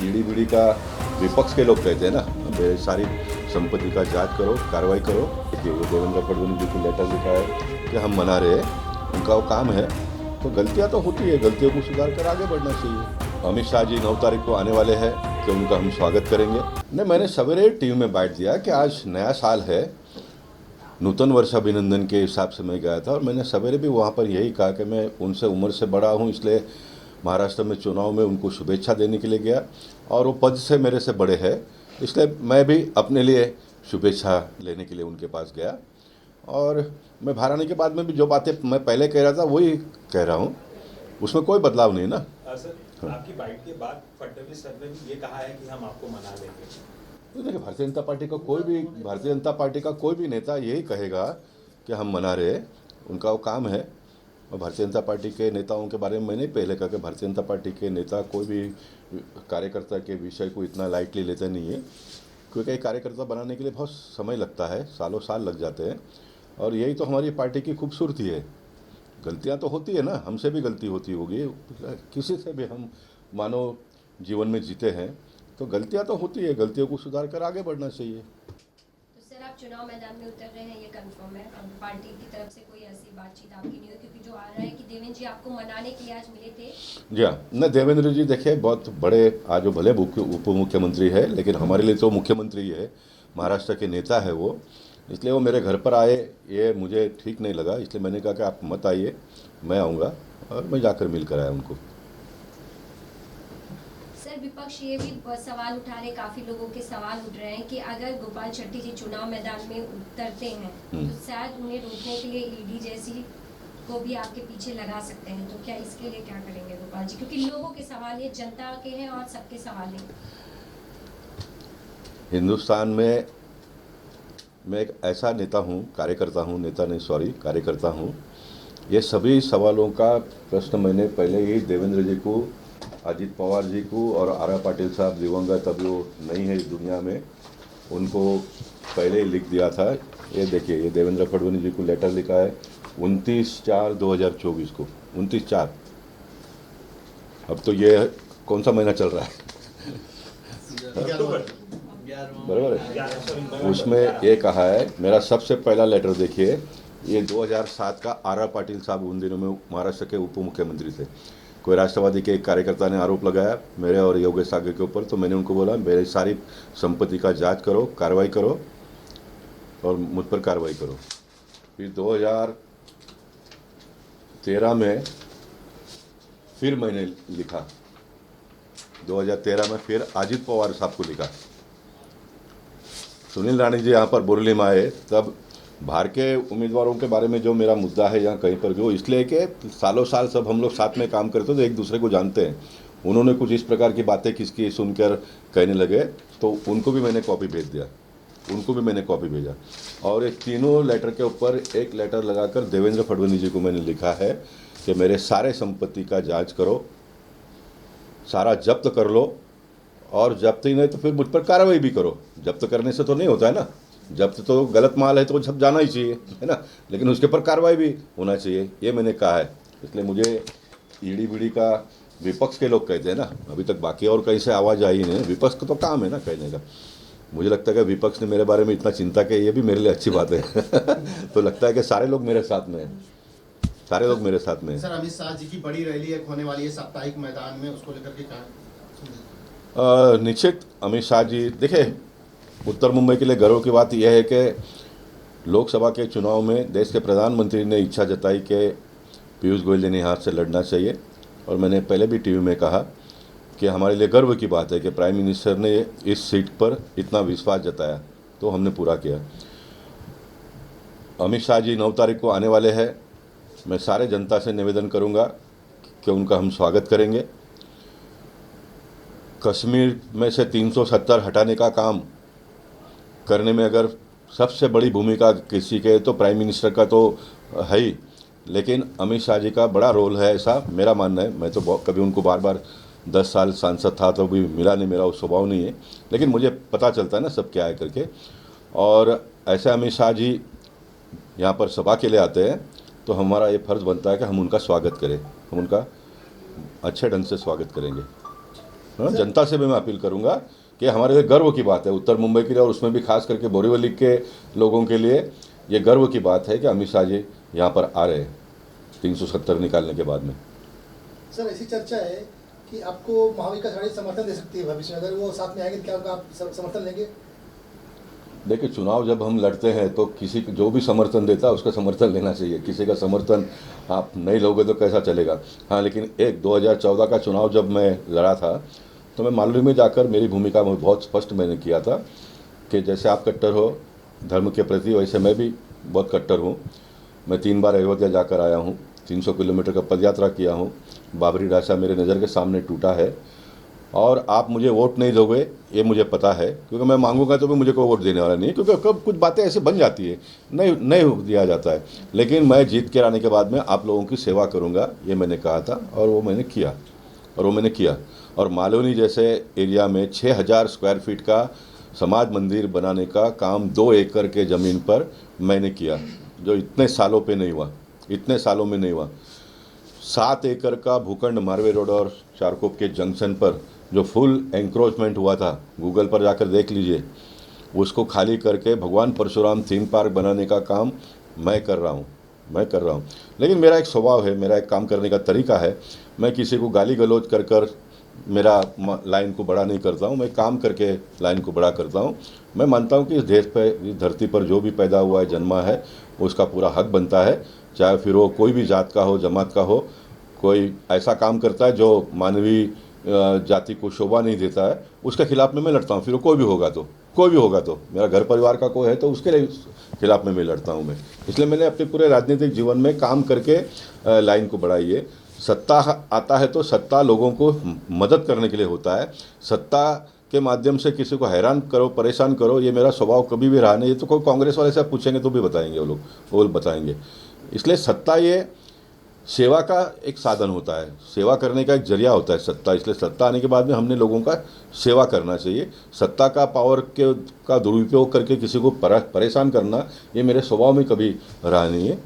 ED BD का विपक्ष के लोग कहते हैं ना, मेरी सारी संपत्ति का जांच करो, कार्रवाई करो। देखिए ये देवेंद्र फडणवीस जी को लेटर लिखा है कि हम मना रहे हैं, उनका वो काम है। तो गलतियां तो होती है, गलतियों को सुधार कर आगे बढ़ना चाहिए। अमित शाह जी 9 तारीख को आने वाले हैं कि उनका हम स्वागत करेंगे। नहीं, मैंने सवेरे टीवी में बांट दिया कि आज नया साल है, नूतन वर्ष अभिनंदन के हिसाब से मैं गया था और मैंने सवेरे भी वहाँ पर यही कहा कि मैं उनसे उम्र से बड़ा हूँ, इसलिए महाराष्ट्र में चुनाव में उनको शुभेच्छा देने के लिए गया और वो पद से मेरे से बड़े हैं, इसलिए मैं भी अपने लिए शुभेच्छा लेने के लिए उनके पास गया। और मैं बाहर आने के बाद में भी जो बातें मैं पहले कह रहा था वही कह रहा हूँ, उसमें कोई बदलाव नहीं ना। सर, आपकी बाइट के बाद फडणवीस सर ने भी ये कहा है कि हम आपको मना लेंगे। तो देखिए, भारतीय जनता पार्टी का कोई भी नेता यही कहेगा कि हम मना रहे हैं, उनका वो काम है। और भारतीय जनता पार्टी के नेताओं के बारे में मैंने पहले कहा कि भारतीय जनता पार्टी के नेता कोई भी कार्यकर्ता के विषय को इतना लाइटली लेते नहीं है, क्योंकि एक कार्यकर्ता बनाने के लिए बहुत समय लगता है, सालों साल लग जाते हैं। और यही तो हमारी पार्टी की खूबसूरती है। गलतियां तो होती है ना, हमसे भी गलती होती होगी, किसी से भी हम मानव जीवन में जीते हैं, तो गलतियां तो होती है, गलतियों को सुधार कर आगे बढ़ना चाहिए। तो सर, आप चुनाव मैदान में उतर रहे हैं, ये कंफर्म है? अब पार्टी की तरफ से कोई ऐसी बातचीत आपकी नहीं हुई, क्योंकि जो आ रहा है कि देवेंद्र जी आपको मनाने के लिए आज मिले थे? जी हाँ, न देवेंद्र जी देखिए बहुत बड़े, आज वो भले उप मुख्यमंत्री है, लेकिन हमारे लिए तो मुख्यमंत्री है, महाराष्ट्र के नेता है वो, इसलिए वो मेरे घर पर आए, ये मुझे ठीक नहीं लगा। इसलिए मैंने कहा कि आप मत आइए, मैं आऊँगा, और मैं जाकर मिल कर आया उनको। सर, विपक्ष ये भी सवाल उठा रहे, काफी लोगों के सवाल उठ रहे हैं कि अगर गोपाल शेट्टी जी चुनाव मैदान में उतरते हैं तो शायद उन्हें रोकने के लिए ईडी जैसी को भी आपके पीछे लगा सकते हैं, तो क्या इसके लिए क्या करेंगे गोपाल जी? क्योंकि लोगों के सवाल, ये जनता के हैं और सबके सवाल हैं। हिंदुस्तान में मैं एक ऐसा नेता हूँ, कार्यकर्ता हूँ, नेता नहीं सॉरी कार्यकर्ता हूँ। ये सभी सवालों का प्रश्न मैंने पहले ही देवेंद्र जी को, अजित पवार जी को और आर पाटिल साहब दिवंगत, अब वो नहीं है इस दुनिया में, उनको पहले ही लिख दिया था। ये देखिए, ये देवेंद्र फडणवीस जी को लेटर लिखा है 29/4/2024 को, 29/4। अब तो ये कौन सा महीना चल रहा है, बराबर है। उसमें ये कहा है, मेरा सबसे पहला लेटर देखिए, ये 2007 का आर पाटिल साहब उन दिनों में महाराष्ट्र के उप मुख्यमंत्री थे। कोई राष्ट्रवादी के एक कार्यकर्ता ने आरोप लगाया मेरे और योगेश सागर के ऊपर, तो मैंने उनको बोला मेरी सारी संपत्ति का जांच करो, कार्रवाई करो और मुझ पर कार्रवाई करो। फिर 2013 में फिर मैंने लिखा, 2013 में फिर अजित पवार साहब को लिखा। सुनील राणे जी यहाँ पर बोरली में आए, तब बाहर के उम्मीदवारों के बारे में जो मेरा मुद्दा है यहाँ कहीं पर जो, इसलिए कि सालों साल सब हम लोग साथ में काम करते तो एक दूसरे को जानते हैं। उन्होंने कुछ इस प्रकार की बातें किसकी सुनकर कहने लगे, तो उनको भी मैंने कॉपी भेज दिया, उनको भी मैंने कॉपी भेजा। और ये तीनों लेटर के ऊपर एक लेटर लगाकर देवेंद्र फडणवीस जी को मैंने लिखा है कि मेरे सारे संपत्ति का जाँच करो, सारा जब्त कर लो, और जब्त ही नहीं तो फिर मुझ पर कार्रवाई भी करो। जब्त करने से तो नहीं होता है ना, जब्त तो गलत माल है तो जब जाना ही चाहिए, है ना, लेकिन उसके ऊपर कार्रवाई भी होना चाहिए, ये मैंने कहा है। इसलिए मुझे ईडी बीडी का विपक्ष के लोग कहते हैं ना, अभी तक बाकी और कहीं से आवाज़ आई नहीं, विपक्ष का तो काम है ना कहने का। मुझे लगता है कि विपक्ष ने मेरे बारे में इतना चिंता की, ये भी मेरे लिए अच्छी बात है। तो लगता है कि सारे लोग मेरे साथ में हैं, सारे लोग मेरे साथ में हैं। सर, अमित शाह जी की बड़ी रैली एक होने वाली है साप्ताहिक मैदान में, उसको लेकर के क्या? निश्चित अमित शाह जी, देखिए उत्तर मुंबई के लिए गर्व की बात यह है कि लोकसभा के चुनाव में देश के प्रधानमंत्री ने इच्छा जताई कि पीयूष गोयल जी ने यहाँ से लड़ना चाहिए, और मैंने पहले भी टीवी में कहा कि हमारे लिए गर्व की बात है कि प्राइम मिनिस्टर ने इस सीट पर इतना विश्वास जताया, तो हमने पूरा किया। अमित शाह जी 9 तारीख को आने वाले हैं, मैं सारे जनता से निवेदन करूँगा कि उनका हम स्वागत करेंगे। कश्मीर में से 370 हटाने का काम करने में अगर सबसे बड़ी भूमिका किसी के, तो प्राइम मिनिस्टर का तो है ही, लेकिन अमित शाह जी का बड़ा रोल है, ऐसा मेरा मानना है। मैं तो कभी उनको बार बार 10 साल सांसद था तो भी मिला नहीं, मेरा वो स्वभाव नहीं है, लेकिन मुझे पता चलता है ना सब क्या है करके। और ऐसे अमित शाह जी यहाँ पर सभा के लिए आते हैं, तो हमारा ये फ़र्ज़ बनता है कि हम उनका स्वागत करें, हम उनका अच्छे ढंग से स्वागत करेंगे। हाँ, जनता से भी मैं अपील करूंगा कि हमारे लिए गर्व की बात है उत्तर मुंबई के लिए, और उसमें भी खास करके बोरीवली के लोगों के लिए ये गर्व की बात है कि अमित शाह जी यहाँ पर आ रहे हैं 370 निकालने के बाद में। सर ऐसी चर्चा है कि आपको महाविकास आघाड़ी समर्थन दे सकती है भविष्य में, अगर वो साथ में आएंगे तो क्या उनका आप समर्थन लेंगे? देखिए, चुनाव जब हम लड़ते हैं तो किसी जो भी समर्थन देता है उसका समर्थन लेना चाहिए। किसी का समर्थन आप नहीं लोगे तो कैसा चलेगा। हाँ, लेकिन 2014 का चुनाव जब मैं लड़ा था तो मैं मालूम में जाकर मेरी भूमिका में बहुत स्पष्ट मैंने किया था कि जैसे आप कट्टर हो धर्म के प्रति, वैसे मैं भी बहुत कट्टर हूँ। मैं 3 बार अयोध्या जाकर आया हूँ, 300 किलोमीटर का पदयात्रा किया हूँ। बाबरी ढांचा मेरे नज़र के सामने टूटा है, और आप मुझे वोट नहीं दोगे ये मुझे पता है, क्योंकि मैं मांगूंगा तो भी मुझे कोई वोट देने वाला नहीं है, क्योंकि कब कुछ बातें ऐसे बन जाती है, नहीं दिया जाता है। लेकिन मैं जीत के आने के बाद में आप लोगों की सेवा करूंगा, ये मैंने कहा था और वो मैंने किया। और मालोनी जैसे एरिया में 6000 स्क्वायर फीट का समाज मंदिर बनाने का काम 2 एकड़ के ज़मीन पर मैंने किया, जो इतने सालों में नहीं हुआ। 7 एकड़ का भूखंड मारवे रोड और चारकोप के जंक्शन पर जो फुल एंक्रोचमेंट हुआ था, गूगल पर जाकर देख लीजिए, उसको खाली करके भगवान परशुराम थीम पार्क बनाने का काम मैं कर रहा हूँ। लेकिन मेरा एक स्वभाव है, मेरा एक काम करने का तरीका है, मैं किसी को गाली गलौज कर मेरा लाइन को बड़ा नहीं करता हूँ, मैं काम करके लाइन को बड़ा करता हूँ। मैं मानता हूँ कि इस देश पर, इस धरती पर जो भी पैदा हुआ है, जन्मा है, उसका पूरा हक बनता है, चाहे फिर वो कोई भी जात का हो, जमात का हो। कोई ऐसा काम करता है जो मानवीय जाति को शोभा नहीं देता है, उसके खिलाफ में मैं लड़ता हूँ। फिर कोई भी होगा तो मेरा घर परिवार का कोई है तो उसके खिलाफ में मैं लड़ता हूँ। मैं इसलिए मैंने अपने पूरे राजनीतिक जीवन में काम करके लाइन को बढ़ाई है। सत्ता आता है तो सत्ता लोगों को मदद करने के लिए होता है। सत्ता के माध्यम से किसी को हैरान करो, परेशान करो, ये मेरा स्वभाव कभी भी रहा नहीं। ये तो कोई कांग्रेस वाले से आप पूछेंगे तो भी बताएंगे वो लोग बताएंगे। इसलिए सत्ता ये सेवा का एक साधन होता है, सेवा करने का एक जरिया होता है सत्ता। इसलिए सत्ता आने के बाद में हमने लोगों का सेवा करना चाहिए। सत्ता का पावर का दुरुपयोग करके किसी को परेशान करना, ये मेरे स्वभाव में कभी रहा नहीं है,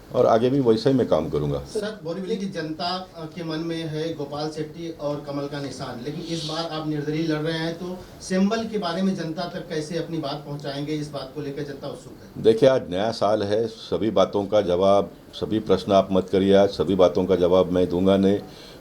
और आगे भी वैसे ही मैं काम करूंगा। सर, बोरीवली की जनता के मन में है गोपाल शेट्टी और कमल का निशान, लेकिन इस बार आप निर्दलीय लड़ रहे हैं, तो सिंबल के बारे में जनता तक कैसे अपनी बात पहुंचाएंगे? इस बात को लेकर जनता उत्सुक है। देखिए, आज नया साल है, सभी बातों का जवाब, सभी प्रश्न आप मत करिए, आज सभी बातों का जवाब मैं दूंगा नहीं।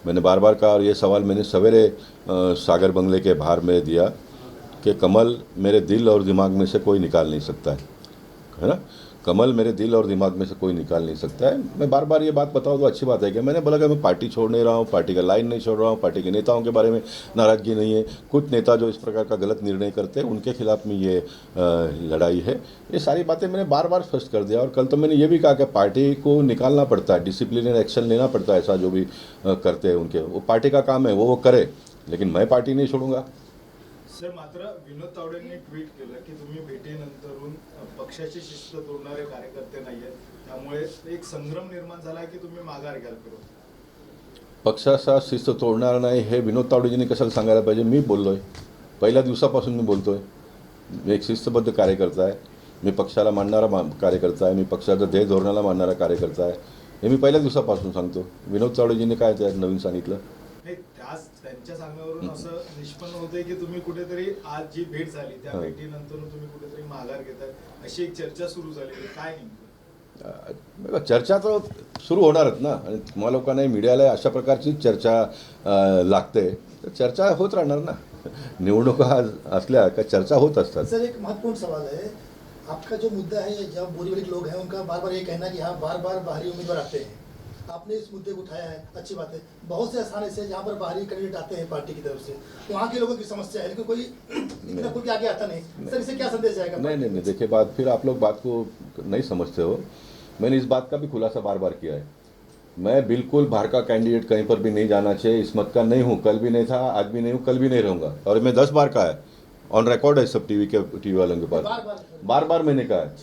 मैंने बार बार कहा, और ये सवाल मैंने सवेरे सागर बंगले के बाहर में दिया कि कमल मेरे दिल और दिमाग में से कोई निकाल नहीं सकता है ना। कमल मेरे दिल और दिमाग में से कोई निकाल नहीं सकता है। मैं बार बार ये बात बताऊँ तो अच्छी बात है कि मैंने बोला कि मैं पार्टी छोड़ नहीं रहा हूँ, पार्टी का लाइन नहीं छोड़ रहा हूँ, पार्टी के नेताओं के बारे में नाराज़गी नहीं है। कुछ नेता जो इस प्रकार का गलत निर्णय करते हैं उनके खिलाफ में ये लड़ाई है। ये सारी बातें मैंने बार बार स्पष्ट कर दिया। और कल तो मैंने ये भी कहा कि पार्टी को निकालना पड़ता है, डिसिप्लिनरी एक्शन लेना पड़ता है। ऐसा जो भी करते हैं उनके, वो पार्टी का काम है, वो करे, लेकिन मैं पार्टी नहीं छोड़ूंगा। सर, मात्र विनोद तावडेंनी ट्विट केलं की तुम्ही भेटीनंतरून पक्षाची शिस्त तोडणारे कार्यकर्ते नाहीयेत, त्यामुळे एक संभ्रम निर्माण झाला की तुम्ही माघार घ्याल करून. पक्षाचा शिस्त तोडणार नाही हे विनोद तावडेजींनी कशाला सांगायला पाहिजे? मी बोललोय, पहिल्या दिवसापासून मी बोलतोय। मी एक शिस्तबद्ध कार्यकर्ता आहे, मी पक्षाला मानणारा कार्यकर्ता आहे, मी पक्षाच्या ध्येय धोरणाला मानणारा कार्यकर्ता आहे, हे मी पहिल्या दिवसापासून सांगतो। विनोद तावडेजींनी काय त्यात नवीन सांगितलं? त्यांच्या सांगण्यावरून असं निष्पन्न होतंय की तुम्ही कुठेतरी आज जी भेट झाली त्या भेटीनंतर तुम्ही कुठेतरी माघार घेताय, अशी एक चर्चा सुरू झाली, काय नेमकं? चर्चा तर सुरू होणारच ना, आणि तुम्हाला लोकांना मीडियाला अशा प्रकारची चर्चा लागते, तर चर्चा होत राहणार ना। निवडणुका असल्या का चर्चा होत असतात। सर, एक महत्वपूर्ण सवाल है, आपका जो मुद्दा है, जब बोरीवली के लोग हैं उनका बार बार ये कहना कि यहाँ बार बार बाहरी उम्मीदवार आते हैं, आपने इस मुद्दे को उठाया है, अच्छी बात है। बहुत से स्थान ऐसे जहाँ पर बाहरी कैंडिडेट आते हैं पार्टी की तरफ से, वहाँ के लोगों की समस्या है, लेकिन कोई इतना कोई आगे आता नहीं। सर, इसे क्या संदेश जाएगा? नहीं, देखिए बात, फिर आप लोग बात को नहीं समझते हो। मैंने इस बात का भी खुलासा बार बार किया है, मैं बिल्कुल बाहर का कैंडिडेट कहीं पर भी नहीं जाना चाहिए, इस मत का नहीं हूँ, कल भी नहीं था, आज भी नहीं हूँ, कल भी नहीं रहूँगा। और मैं 10 बार का है, ऑन रिकॉर्ड है सब टीवी वालों के पास, बार मैंने कहा है।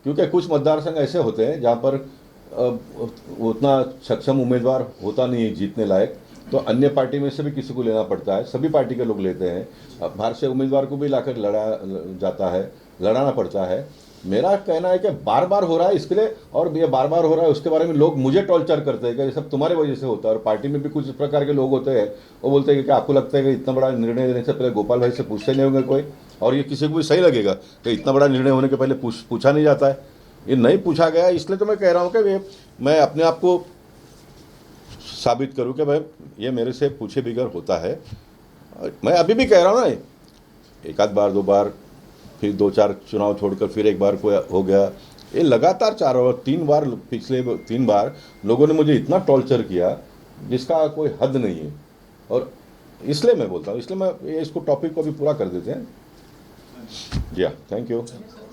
क्योंकि कुछ मतदार संघ ऐसे होते हैं जहाँ पर उतना सक्षम उम्मीदवार होता नहीं है जीतने लायक, तो अन्य पार्टी में से भी किसी को लेना पड़ता है, सभी पार्टी के लोग लेते हैं। बाहर से उम्मीदवार को भी लाकर लड़ाना पड़ता है। मेरा कहना है कि बार बार हो रहा है इसके लिए, और ये बार बार हो रहा है उसके बारे में लोग मुझे टॉर्चर करते हैं कि ये सब तुम्हारे वजह से होता है। और पार्टी में भी कुछ इस प्रकार के लोग होते हैं, वो बोलते हैं कि आपको लगता है कि इतना बड़ा निर्णय लेने से पहले गोपाल भाई से पूछते नहीं होंगे कोई, और ये किसी को भी सही लगेगा कि इतना बड़ा निर्णय होने के पहले पूछा नहीं जाता है। ये नहीं पूछा गया, इसलिए तो मैं कह रहा हूँ कि मैं अपने आप को साबित करूँ कि भाई ये मेरे से पूछे बिगर होता है। मैं अभी भी कह रहा हूँ ना, एक आध बार 2 बार, फिर 2-4 चुनाव छोड़कर फिर एक बार कोई हो गया, ये लगातार 4 और 3 बार, पिछले 3 बार लोगों ने मुझे इतना टॉर्चर किया जिसका कोई हद नहीं है। और इसलिए मैं बोलता हूँ, इसलिए मैं इसको टॉपिक को भी पूरा कर देते हैं। जी हाँ, थैंक यू।